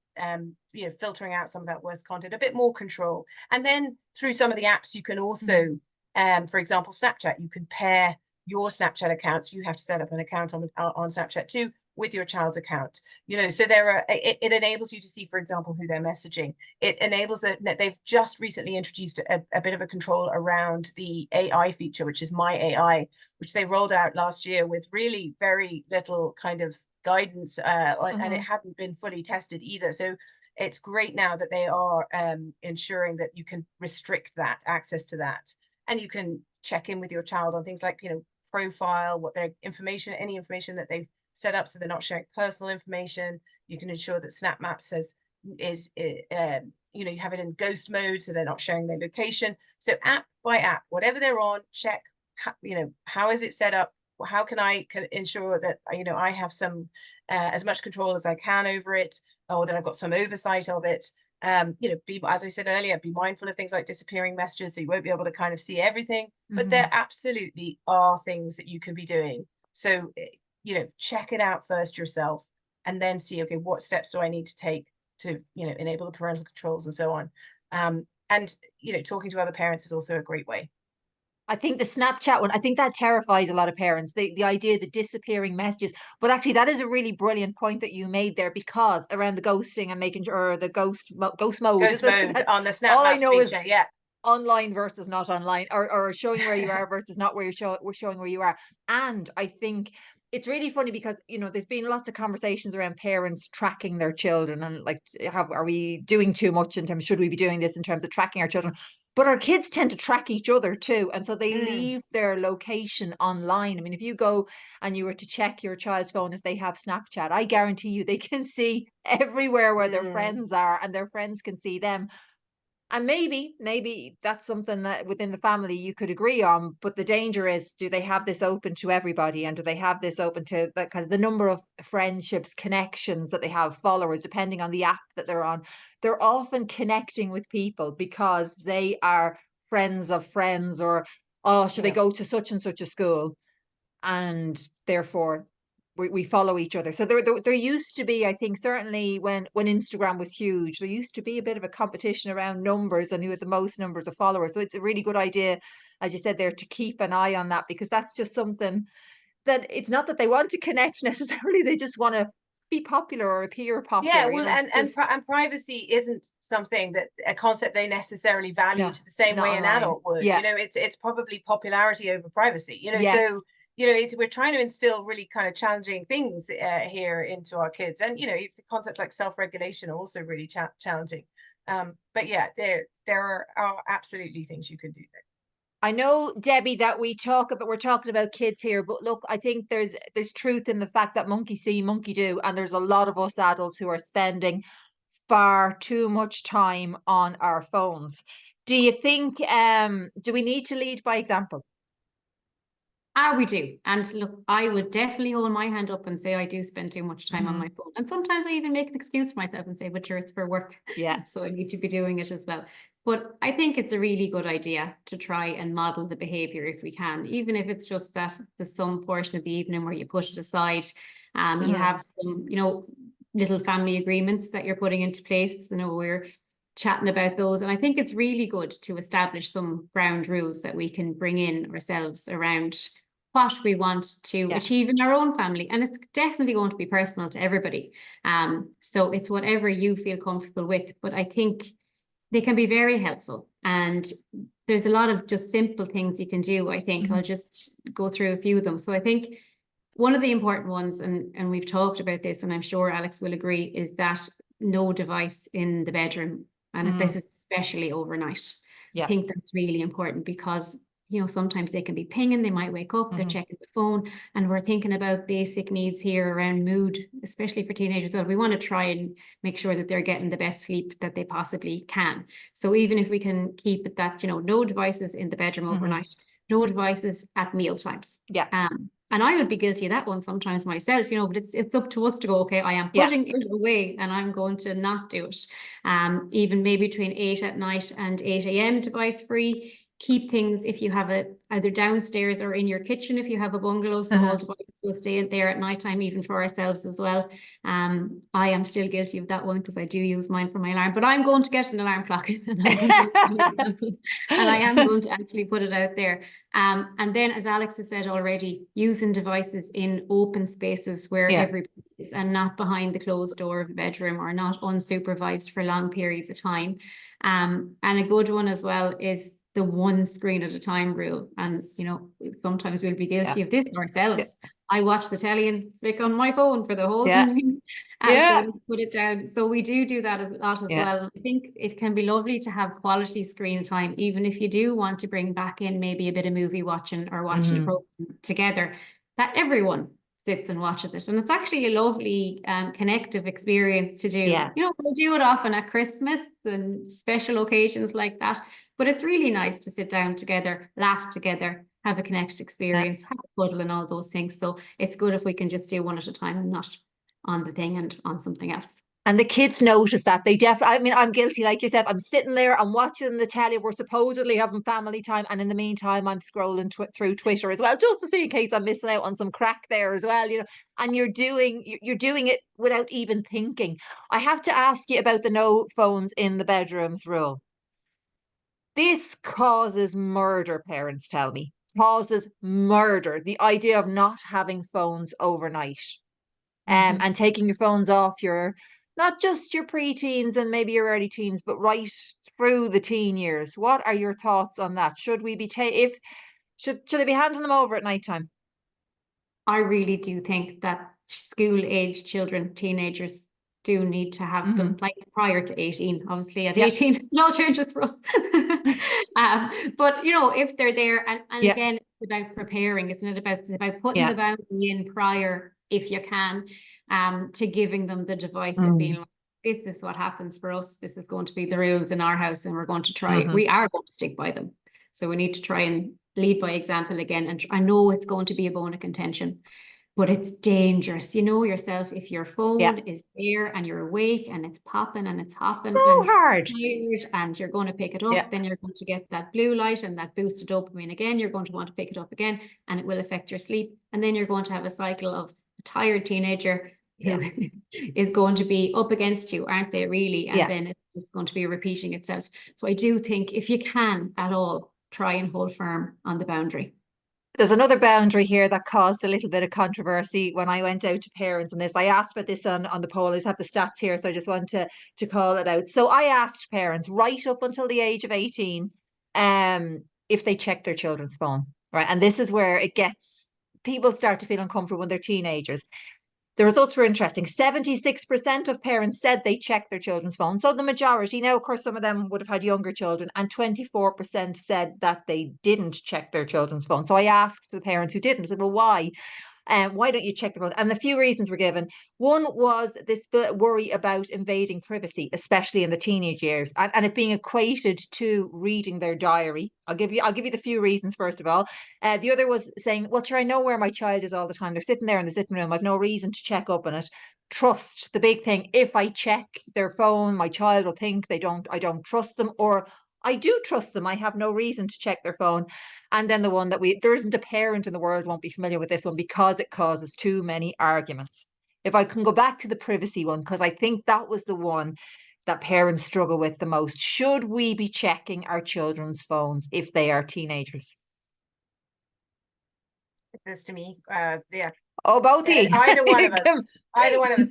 Speaker 4: you know, filtering out some of that worst content, a bit more control. And then through some of the apps, you can also, for example, Snapchat, you can pair your Snapchat accounts. You have to set up an account on Snapchat too with your child's account, you know, so it enables you to see, for example, who they're messaging. It enables that they've just recently introduced a bit of a control around the AI feature, which is My AI, which they rolled out last year with really very little kind of guidance, and it hadn't been fully tested either. So it's great now that they are ensuring that you can restrict that access to that, and you can check in with your child on things like, you know, profile, what their information, any information that they've set up, so they're not sharing personal information. You can ensure that Snap Maps you know, you have it in ghost mode, so they're not sharing their location. So app by app, whatever they're on, check, you know, how is it set up? How can I ensure that, you know, I have some as much control as I can over it, or that I've got some oversight of it. You know, as I said earlier, be mindful of things like disappearing messages, so you won't be able to kind of see everything, but there absolutely are things that you can be doing. So, you know, check it out first yourself, and then see, okay, what steps do I need to take to, you know, enable the parental controls and so on. And, you know, talking to other parents is also a great way.
Speaker 1: I think the Snapchat one, I think that terrifies a lot of parents, the idea of the disappearing messages. But actually, that is a really brilliant point that you made there, because around the ghosting and making sure, or the ghost mode
Speaker 4: on the Snap
Speaker 1: all I
Speaker 4: Maps
Speaker 1: know
Speaker 4: feature,
Speaker 1: is online versus not online, or showing where you are versus not where you're showing where you are. And I think it's really funny because, you know, there's been lots of conversations around parents tracking their children and like, are we doing too much in terms, should we be doing this in terms of tracking our children? But our kids tend to track each other too. And so they leave their location online. I mean, if you go and you were to check your child's phone, if they have Snapchat, I guarantee you they can see everywhere where their friends are, and their friends can see them. And maybe that's something that within the family you could agree on, but the danger is, do they have this open to everybody? And do they have this open to the kind of the number of friendships, connections that they have, followers, depending on the app that they're on? They're often connecting with people because they are friends of friends, or, oh, should they go to such and such a school? And therefore we follow each other. So there used to be, I think, certainly when Instagram was huge, there used to be a bit of a competition around numbers and who had the most numbers of followers. So it's a really good idea, as you said there, to keep an eye on that, because that's just something that, it's not that they want to connect necessarily, they just want to be popular or appear popular.
Speaker 4: Yeah, well, and privacy isn't something that, a concept they necessarily value to the same way an adult would. You know, it's probably popularity over privacy. You know, so you know, we're trying to instill really kind of challenging things here into our kids, and you know, the concepts like self-regulation are also really challenging. But yeah, there are absolutely things you could do there.
Speaker 1: I know, Debbie, that we're talking about kids here, but look, I think there's truth in the fact that monkey see, monkey do, and there's a lot of us adults who are spending far too much time on our phones. Do you think, do we need to lead by example?
Speaker 5: We do. And look, I would definitely hold my hand up and say I do spend too much time on my phone. And sometimes I even make an excuse for myself and say, but sure, it's for work.
Speaker 1: Yeah.
Speaker 5: So I need to be doing it as well. But I think it's a really good idea to try and model the behavior if we can, even if it's just that there's some portion of the evening where you push it aside. You have some, you know, little family agreements that you're putting into place. You know, we're chatting about those. And I think it's really good to establish some ground rules that we can bring in ourselves around what we want to achieve in our own family. And it's definitely going to be personal to everybody. So it's whatever you feel comfortable with. But I think they can be very helpful. And there's a lot of just simple things you can do, I think. I'll just go through a few of them. So I think one of the important ones, and we've talked about this, and I'm sure Alex will agree, is that no device in the bedroom. And this is especially overnight. I think that's really important because, you know, sometimes they can be pinging, they might wake up, they're checking the phone, and we're thinking about basic needs here around mood, especially for teenagers. Well, we want to try and make sure that they're getting the best sleep that they possibly can. So even if we can keep it that, you know, no devices in the bedroom overnight, no devices at meal times. And I would be guilty of that one sometimes myself, you know, but it's up to us to go, okay, I am putting it away and I'm going to not do it. Even maybe between 8 at night and 8 a.m. device free. Keep things, if you have it either downstairs or in your kitchen, if you have a bungalow, so all devices will stay in there at nighttime, even for ourselves as well. I am still guilty of that one because I do use mine for my alarm, but I'm going to get an alarm clock and I am going to actually put it out there. And then, as Alex has said already, using devices in open spaces where everybody is, and not behind the closed door of a bedroom, or not unsupervised for long periods of time. And a good one as well is the one screen at a time rule. And, you know, sometimes we'll be guilty of this ourselves. I watch the telly and flick on my phone for the whole time. So put it down. So we do that a lot as well. I think it can be lovely to have quality screen time, even if you do want to bring back in maybe a bit of movie watching or watching a program together, that everyone sits and watches it. And it's actually a lovely connective experience to do. You know, we'll do it often at Christmas and special occasions like that. But it's really nice to sit down together, laugh together, have a connected experience, have a cuddle and all those things. So it's good if we can just do one at a time and not on the thing and on something else.
Speaker 1: And the kids notice that. They definitely, I mean, I'm guilty like yourself. I'm sitting there, I'm watching the telly, we're supposedly having family time. And in the meantime, I'm scrolling through Twitter as well, just to see in case I'm missing out on some crack there as well, you know. And you're doing it without even thinking. I have to ask you about the no phones in the bedrooms rule. This causes murder, parents tell me. Causes murder. The idea of not having phones overnight. And taking your phones off your, not just your preteens and maybe your early teens, but right through the teen years. What are your thoughts on that? Should we be should they be handing them over at nighttime?
Speaker 5: I really do think that school-age children, teenagers, do need to have them like prior to 18. Obviously, at 18, it all changes for us. But you know, if they're there, and again, it's about preparing, isn't it? It's about putting the boundary in prior, if you can, to giving them the device and being like, this is what happens for us. This is going to be the rules in our house, and we're going to try. We are going to stick by them. So we need to try and lead by example again. And I know it's going to be a bone of contention, but it's dangerous. You know yourself, if your phone is there and you're awake and it's popping and it's hopping
Speaker 1: so
Speaker 5: and
Speaker 1: hard,
Speaker 5: tired, and you're going to pick it up, then you're going to get that blue light and that boosted dopamine again. You're going to want to pick it up again, and it will affect your sleep. And then you're going to have a cycle of a tired teenager who is going to be up against you, aren't they, really? And then it's going to be repeating itself. So I do think, if you can at all, try and hold firm on the boundary.
Speaker 1: There's another boundary here that caused a little bit of controversy when I went out to parents on this. I asked about this on the poll. I just have the stats here, so I just want to call it out. So I asked parents right up until the age of 18 if they check their children's phone, right? And this is where people start to feel uncomfortable when they're teenagers. The results were interesting. 76% of parents said they checked their children's phones. So the majority, now, of course, some of them would have had younger children, and 24% said that they didn't check their children's phone. So I asked the parents who didn't, I said, well, why? Why don't you check the phone? And a few reasons were given. One was this worry about invading privacy, especially in the teenage years, and it being equated to reading their diary. I'll give you the few reasons, first of all. The other was saying, well, sure, I know where my child is all the time. They're sitting there in the sitting room. I've no reason to check up on it. Trust, the big thing. If I check their phone, my child will think I don't trust them, or I do trust them. I have no reason to check their phone. And then the one that there isn't a parent in the world won't be familiar with this one, because it causes too many arguments. If I can go back to the privacy one, because I think that was the one that parents struggle with the most. Should we be checking our children's phones if they are teenagers?
Speaker 4: This to me,
Speaker 1: Oh, both of you.
Speaker 4: Either one of us. Either one of us.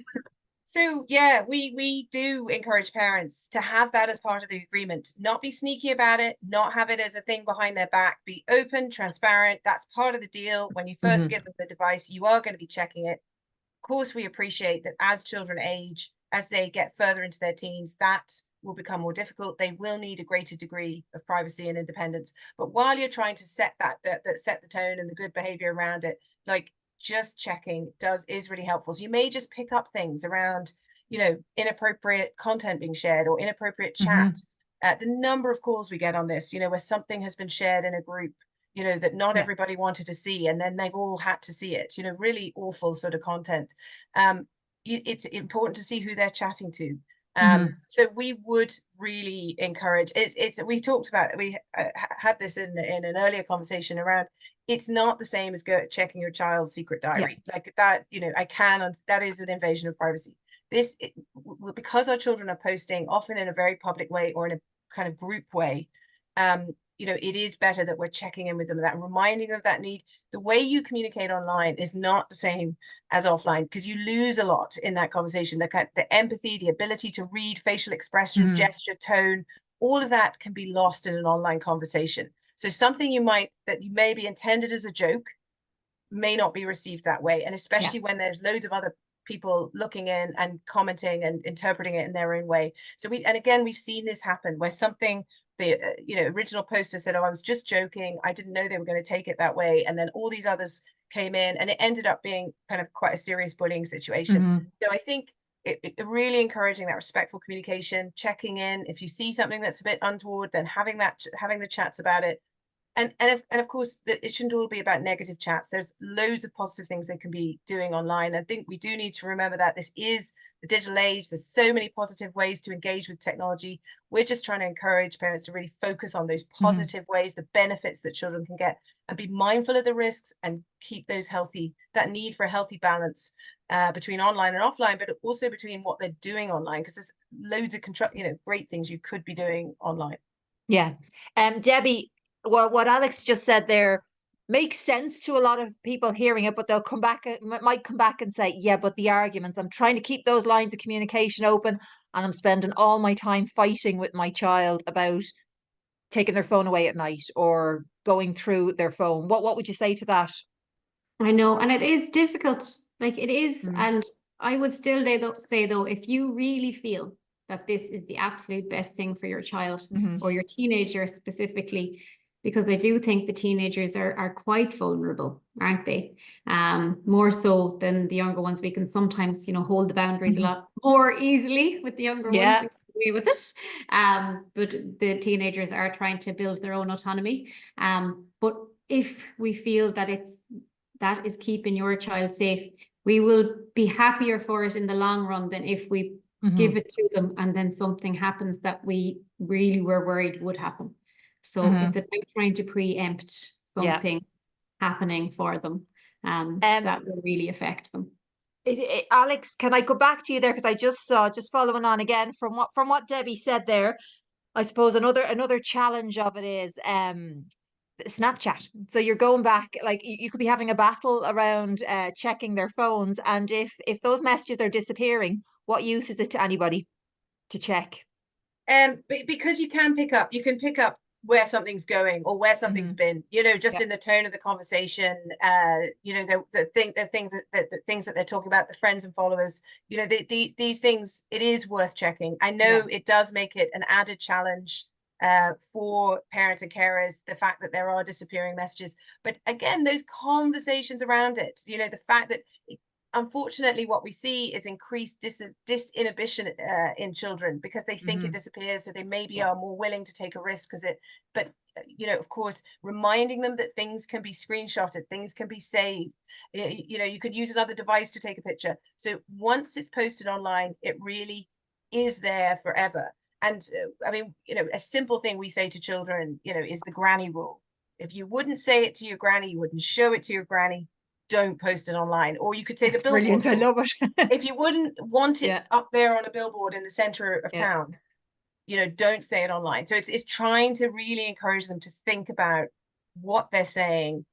Speaker 4: So yeah, we do encourage parents to have that as part of the agreement, not be sneaky about it, not have it as a thing behind their back, be open, transparent. That's part of the deal. When you first give them the device, you are going to be checking it. Of course, we appreciate that as children age, as they get further into their teens, that will become more difficult. They will need a greater degree of privacy and independence. But while you're trying to set that set the tone and the good behavior around it, like, just checking is really helpful. So you may just pick up things around, inappropriate content being shared or inappropriate chat. The number of calls we get on this, where something has been shared in a group, that not everybody wanted to see, and then they've all had to see it, really awful sort of content. It's important to see who they're chatting to. So we would really encourage, we talked about, we had this in an earlier conversation around, it's not the same as checking your child's secret diary. Like that, that is an invasion of privacy. Because our children are posting often in a very public way or in a kind of group way, it is better that we're checking in with them, that reminding them of that need. The way you communicate online is not the same as offline, because you lose a lot in that conversation. The empathy, the ability to read facial expression, gesture, tone, all of that can be lost in an online conversation. So something that you may be intended as a joke may not be received that way. And especially when there's loads of other people looking in and commenting and interpreting it in their own way. So we've seen this happen where something, the original poster said, oh, I was just joking, I didn't know they were going to take it that way, and then all these others came in, and it ended up being kind of quite a serious bullying situation. So I think it really encouraging that respectful communication, checking in. If you see something that's a bit untoward, then having the chats about it. And of course, it shouldn't all be about negative chats. There's loads of positive things they can be doing online. I think we do need to remember that this is the digital age. There's so many positive ways to engage with technology. We're just trying to encourage parents to really focus on those positive ways, the benefits that children can get, and be mindful of the risks and keep that need for a healthy balance between online and offline, but also between what they're doing online, because there's loads of great things you could be doing online.
Speaker 1: Yeah. Debbie, well, what Alex just said there makes sense to a lot of people hearing it, but they'll might come back and say, yeah, but the arguments, I'm trying to keep those lines of communication open, and I'm spending all my time fighting with my child about taking their phone away at night or going through their phone. What would you say to that?
Speaker 5: I know, and it is difficult. Like it is,
Speaker 1: Mm.
Speaker 5: and I would still say though, if you really feel that this is the absolute best thing for your child or your teenager specifically, because I do think the teenagers are quite vulnerable, aren't they? More so than the younger ones. We can sometimes, hold the boundaries a lot more easily with the younger ones. Away with it. But the teenagers are trying to build their own autonomy. But if we feel that that is keeping your child safe, we will be happier for it in the long run than if we give it to them and then something happens that we really were worried would happen. So it's about trying to preempt something happening for them that will really affect them.
Speaker 1: Alex, can I go back to you there? Because I just saw, just following on again from what Debbie said there, I suppose another challenge of it is Snapchat. So you're going back, like you could be having a battle around checking their phones, and if those messages are disappearing, what use is it to anybody to check?
Speaker 4: Because you can pick up where something's going or where something's been, just in the tone of the conversation, the things that they're talking about, the friends and followers, these things, it is worth checking. I know it does make it an added challenge for parents and carers, the fact that there are disappearing messages. But again, those conversations around it, the fact that unfortunately what we see is increased disinhibition in children because they think it disappears, so they maybe are more willing to take a risk but of course, reminding them that things can be screenshotted, things can be saved, you could use another device to take a picture. So once it's posted online, it really is there forever. And I mean, a simple thing we say to children, is the granny rule. If you wouldn't say it to your granny, you wouldn't show it to your granny, don't post it online. Or you could say the billboard.
Speaker 1: Brilliant. I love it.
Speaker 4: If you wouldn't want it up there on a billboard in the center of town, don't say it online. So it's trying to really encourage them to think about what they're saying,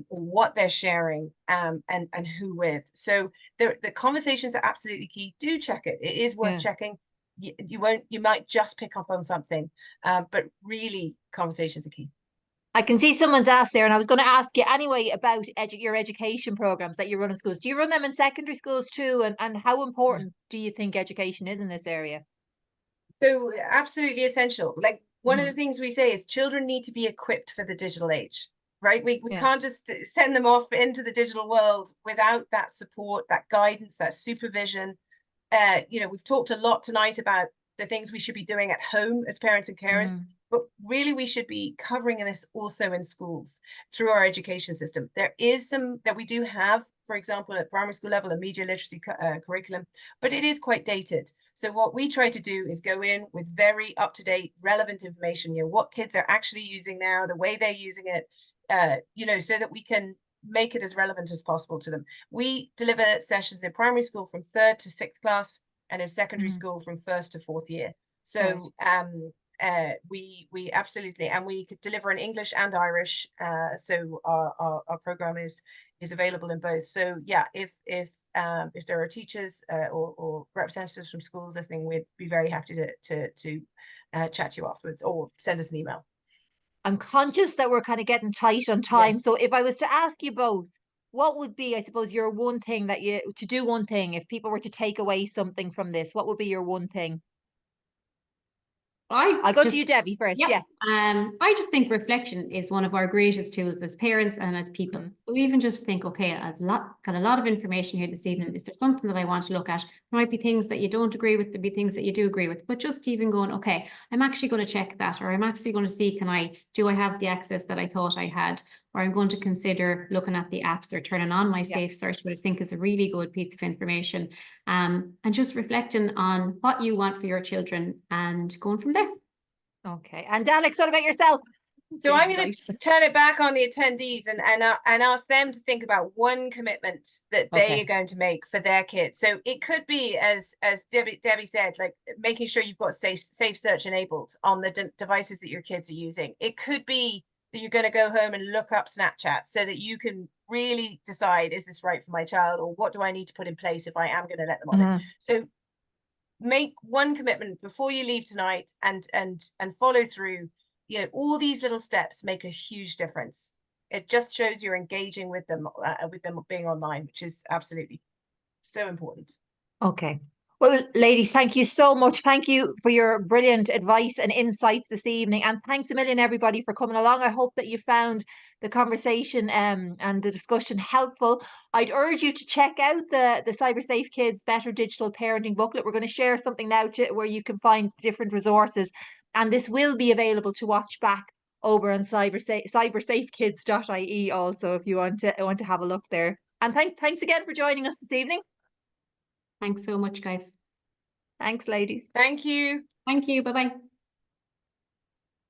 Speaker 4: what they're sharing, and who with. So the conversations are absolutely key. Do check it. It is worth checking. You might just pick up on something, but really conversations are key.
Speaker 1: I can see someone's asked there, and I was going to ask you anyway about your education programs that you run in schools. Do you run them in secondary schools too? And how important do you think education is in this area?
Speaker 4: So absolutely essential. Like one of the things we say is children need to be equipped for the digital age, right? We can't just send them off into the digital world without that support, that guidance, that supervision. We've talked a lot tonight about the things we should be doing at home as parents and carers, but really we should be covering this also in schools through our education system. There is some that we do have, for example, at primary school level, a media literacy curriculum, but it is quite dated. So what we try to do is go in with very up-to-date, relevant information, what kids are actually using now, the way they're using it, so that we can make it as relevant as possible to them. We deliver sessions in primary school from 3rd to 6th class and in secondary school from 1st to 4th year. So we absolutely, and we could deliver in English and Irish. So our program is available in both. So yeah, if there are teachers or representatives from schools listening, we'd be very happy to chat to you afterwards or send us an email.
Speaker 1: I'm conscious that we're kind of getting tight on time. So if I was to ask you both, what would be, I suppose, your one thing to do one thing, if people were to take away something from this, what would be your one thing? I'll go to you, Debbie, first. Yeah.
Speaker 5: I just think reflection is one of our greatest tools as parents and as people. So even just think, okay, I've got a lot of information here this evening. Is there something that I want to look at? There might be things that you don't agree with, there'll be things that you do agree with, but just even going, okay, I'm actually going to check that, or I'm actually going to see, do I have the access that I thought I had? Or I'm going to consider looking at the apps or turning on my safe search, which I think is a really good piece of information. And just reflecting on what you want for your children and going from there.
Speaker 1: Okay. And Alex, what about yourself?
Speaker 4: So I'm going to turn it back on the attendees and ask them to think about one commitment that they are going to make for their kids. So it could be, as Debbie said, like making sure you've got safe search enabled on the devices that your kids are using. It could be that you're going to go home and look up Snapchat so that you can really decide, is this right for my child, or what do I need to put in place if I am going to let them on it? So make one commitment before you leave tonight and follow through. All these little steps make a huge difference It just shows you're engaging with them being online, which is absolutely so important.
Speaker 1: Okay. Well, ladies, thank you so much. Thank you for your brilliant advice and insights this evening. And thanks a million, everybody, for coming along. I hope that you found the conversation and the discussion helpful. I'd urge you to check out the CyberSafeKids Better Digital Parenting booklet. We're going to share something now where you can find different resources. And this will be available to watch back over on cybersafekids.ie also, if you want to have a look there. And thanks again for joining us this evening.
Speaker 5: Thanks so much, guys.
Speaker 1: Thanks, ladies.
Speaker 4: Thank you.
Speaker 5: Thank you. Bye-bye.